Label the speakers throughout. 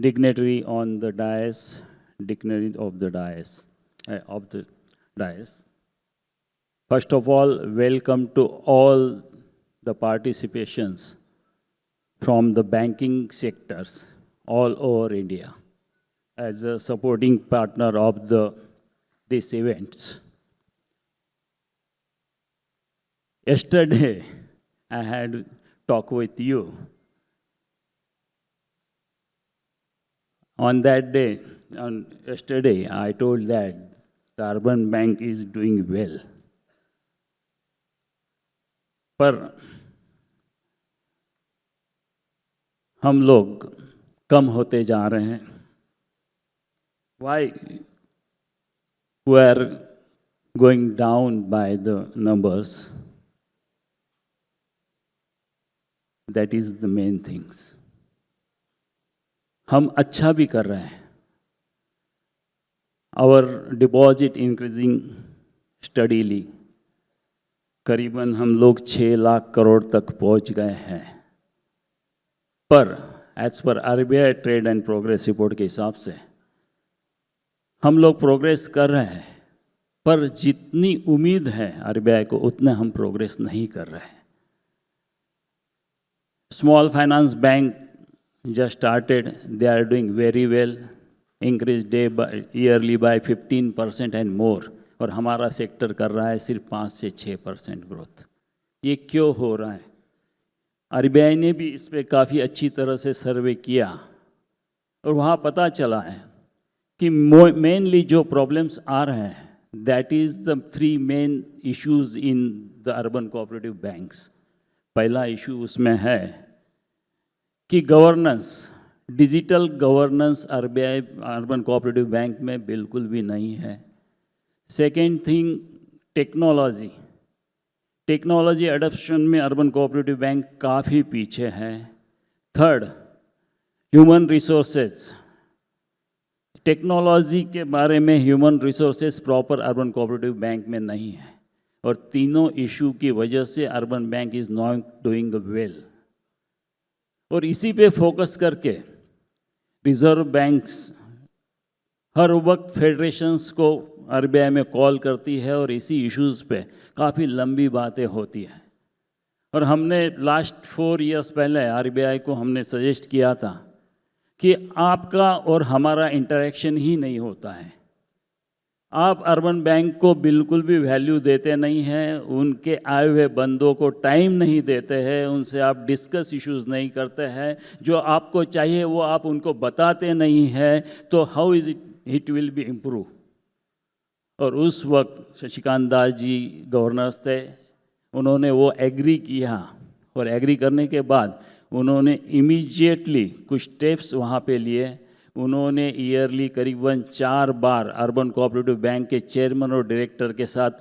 Speaker 1: dignitary on the dais, dignitary of the dais. First of all, welcome to all the participations from the banking sectors all over India as a supporting partner of these events. Yesterday, I had talk with you. On that day, yesterday, I told that the urban bank is doing well. पर हम लोग कम होते जा रहे हैं. Why we are going down by the numbers? That is the main things. हम अच्छा भी कर रहे हैं. Our deposit increasing steadily. करीबन हम लोग 6 लाख करोड़ तक पहुंच गए हैं. पर एज पर RBI trend and progress report के हिसाब से हम लोग प्रोग्रेस कर रहे हैं, पर जितनी उम्मीद है आरबीआई को उतना हम प्रोग्रेस नहीं कर रहे हैं. Small finance bank just started, they are doing very well, increased yearly by 15% and more, और हमारा सेक्टर कर रहा है सिर्फ 5 से 6% ग्रोथ. ये क्यों हो रहा है? आरबीआई ने भी इस पर काफ़ी अच्छी तरह से सर्वे किया और वहाँ पता चला है कि मेनली जो प्रॉब्लम्स आ रहे हैं, that is the 3 main issues in the urban cooperative banks. पहला इशू उसमें है कि governance, digital governance RBI urban cooperative bank में बिल्कुल भी नहीं है. सेकेंड थिंग, टेक्नोलॉजी एडॉप्शन में अर्बन कोऑपरेटिव बैंक काफ़ी पीछे है. Third, human resources. टेक्नोलॉजी के बारे में human resources proper urban cooperative bank में नहीं है. और तीनों इशू की वजह से urban bank is not doing well. और इसी पे फोकस करके रिजर्व बैंक्स हर वक्त फेडरेशंस को आरबीआई में कॉल करती है और इसी इश्यूज़ पे काफ़ी लंबी बातें होती हैं. और हमने लास्ट 4 इयर्स पहले आरबीआई को हमने सजेस्ट किया था कि आपका और हमारा इंटरेक्शन ही नहीं होता है. आप अर्बन बैंक को बिल्कुल भी वैल्यू देते नहीं हैं, उनके आए हुए बंदों को टाइम नहीं देते हैं, उनसे आप डिस्कस इश्यूज़ नहीं करते हैं. जो आपको चाहिए वो आप उनको बताते नहीं हैं, तो how is it will be improve. और उस वक्त शशिकांत दास जी गवर्नर्स थे, उन्होंने वो एग्री किया और एग्री करने के बाद उन्होंने इमीडिएटली कुछ स्टेप्स वहाँ पे लिए. उन्होंने ईयरली करीबन 4 बार अर्बन कोऑपरेटिव बैंक के चेयरमैन और डायरेक्टर के साथ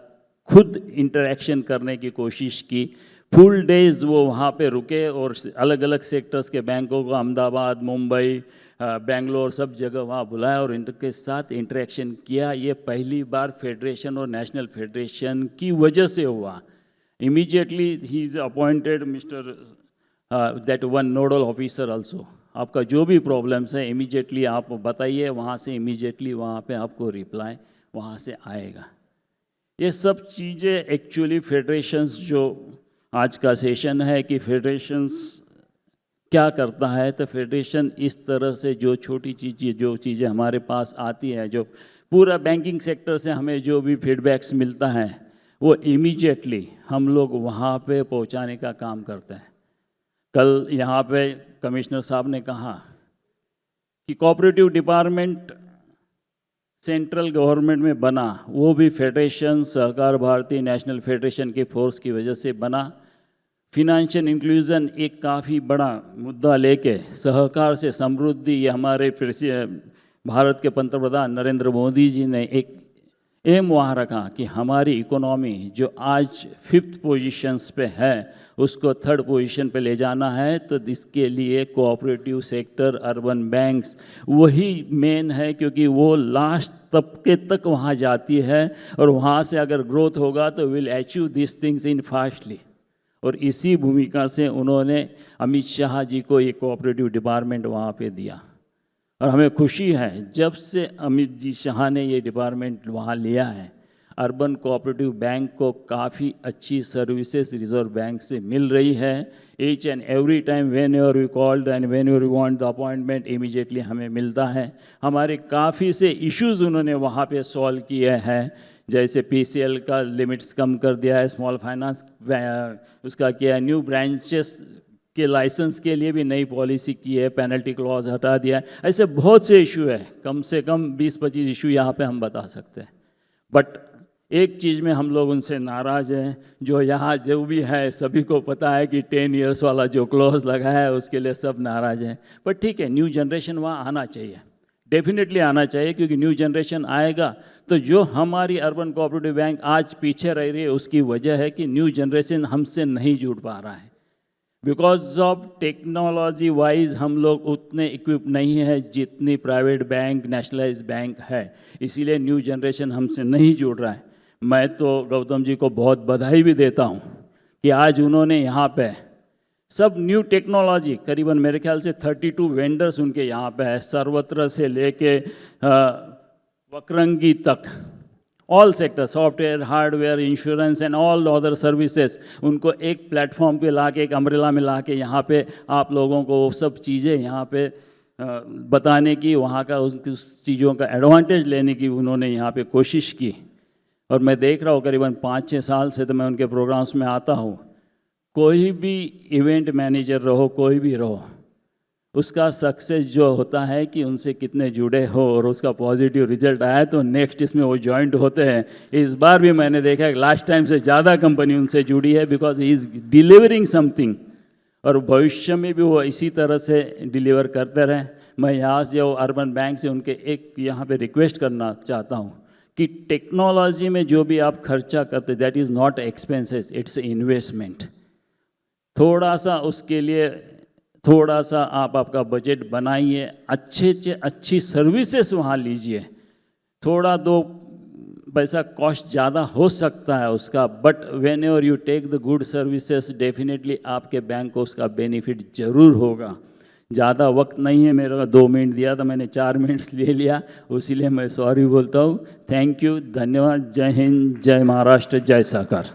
Speaker 1: खुद इंटरेक्शन करने की कोशिश की. फुल डेज वो वहाँ पे रुके और अलग अलग सेक्टर्स के बैंकों को अहमदाबाद, मुंबई, बेंगलोर सब जगह वहाँ बुलाया और इनके साथ इंटरेक्शन किया. ये पहली बार फेडरेशन और नेशनल फेडरेशन की वजह से हुआ. Immediately he is appointed mister that one nodal officer also. आपका जो भी प्रॉब्लम्स है इमीडिएटली आप बताइए, वहाँ से इमीडिएटली वहाँ पे आपको रिप्लाई वहाँ से आएगा. ये सब चीज़ें एक्चुअली फेडरेशंस, जो आज का सेशन है कि फेडरेशंस क्या करता है, तो फेडरेशन इस तरह से जो छोटी चीज़ें हमारे पास आती है, जो पूरा बैंकिंग सेक्टर से हमें जो भी फीडबैक्स मिलता है, वो इमीडिएटली हम लोग वहाँ पे पहुँचाने का काम करते हैं. कल यहाँ पे कमिश्नर साहब ने कहा कि कोऑपरेटिव डिपार्टमेंट सेंट्रल गवर्नमेंट में बना, वो भी फेडरेशन, सहकार भारती नेशनल फेडरेशन के फोर्स की वजह से बना. फिनेंशियल इंक्लूजन एक काफ़ी बड़ा मुद्दा लेके सहकार से समृद्धि, ये हमारे भारत के पंतप्रधान नरेंद्र मोदी जी ने एक एम वहाँ रखा कि हमारी इकोनॉमी जो आज 5th पोजीशंस पे है उसको 3rd पोजीशन पे ले जाना है. तो इसके लिए कोऑपरेटिव सेक्टर, अर्बन बैंक्स वही मेन है, क्योंकि वो लास्ट तबके तक वहाँ जाती है और वहाँ से अगर ग्रोथ होगा तो will achieve this things in fastly. और इसी भूमिका से उन्होंने अमित शाह जी को ये कोऑपरेटिव डिपार्टमेंट वहाँ पे दिया. और हमें खुशी है जब से अमित जी शाह ने ये डिपार्टमेंट वहाँ लिया है, अर्बन कोऑपरेटिव बैंक को काफ़ी अच्छी सर्विसेज रिजर्व बैंक से मिल रही है। Each and every time whenever we called and whenever we want the appointment immediately हमें मिलता है। हमारे काफ़ी से इश्यूज उन्होंने वहाँ पे सॉल्व किए हैं, जैसे पीसीएल का लिमिट्स कम कर दिया है, स्मॉल फाइनेंस उसका किया है, न्यू ब्रांचेस के लाइसेंस के लिए भी नई पॉलिसी की है, पेनल्टी क्लॉज हटा दिया है। ऐसे बहुत से इशू है, कम से कम 20-25 इशू यहाँ पे हम बता सकते हैं। बट एक चीज़ में हम लोग उनसे नाराज़ हैं, जो यहाँ जो भी है सभी को पता है कि 10 इयर्स वाला जो क्लॉज लगा है उसके लिए सब नाराज़ हैं। पर ठीक है, न्यू जनरेशन वहाँ आना चाहिए, डेफिनेटली आना चाहिए, क्योंकि न्यू जनरेशन आएगा तो जो हमारी अर्बन कोऑपरेटिव बैंक आज पीछे रह रही है उसकी वजह है कि न्यू जनरेशन हमसे नहीं जुड़ पा रहा है। बिकॉज ऑफ टेक्नोलॉजी वाइज हम लोग उतने इक्विप नहीं है जितनी प्राइवेट बैंक, नेशनलाइज बैंक है, इसीलिए न्यू जनरेशन हमसे नहीं जुड़ रहा है। मैं तो गौतम जी को बहुत बधाई भी देता हूँ कि आज उन्होंने यहाँ पे सब न्यू टेक्नोलॉजी, करीबन मेरे ख्याल से 32 वेंडर्स उनके यहाँ पे है, सर्वत्र से लेके वक्रंगी तक, all sector, software, hardware, insurance and all other services, उनको एक प्लेटफॉर्म पे ला के, एक अम्ब्रेला में ला के यहाँ पे आप लोगों को वो सब चीज़ें यहाँ पे बताने की, वहाँ का उस चीज़ों का एडवांटेज लेने की उन्होंने यहाँ पे कोशिश की। और मैं देख रहा हूँ करीबन 5-6 साल से तो मैं उनके प्रोग्राम्स में आता हूँ। कोई भी इवेंट मैनेजर रहो, कोई भी रहो, उसका सक्सेस जो होता है कि उनसे कितने जुड़े हो और उसका पॉजिटिव रिजल्ट आया तो नेक्स्ट इसमें वो जॉइंट होते हैं। इस बार भी मैंने देखा कि लास्ट टाइम से ज़्यादा कंपनी उनसे जुड़ी है, because he is delivering something, और भविष्य में भी वो इसी तरह से डिलीवर करते रहें। मैं यहाँ से जो अर्बन बैंक से उनके एक यहाँ पे रिक्वेस्ट करना चाहता हूँ कि टेक्नोलॉजी में जो भी आप खर्चा करते, that is not expenses, it's investment. थोड़ा सा उसके लिए थोड़ा सा आप आपका बजट बनाइए, अच्छी सर्विसेज वहाँ लीजिए। थोड़ा 2 पैसा कॉस्ट ज़्यादा हो सकता है उसका, but whenever you take the good services definitely आपके बैंक को उसका बेनिफिट ज़रूर होगा। ज़्यादा वक्त नहीं है मेरा, 2 मिनट दिया था मैंने, 4 मिनट्स ले लिया, उसीलिए मैं सॉरी बोलता हूँ। थैंक यू, धन्यवाद। जय हिंद, जय महाराष्ट्र, जय सहकार।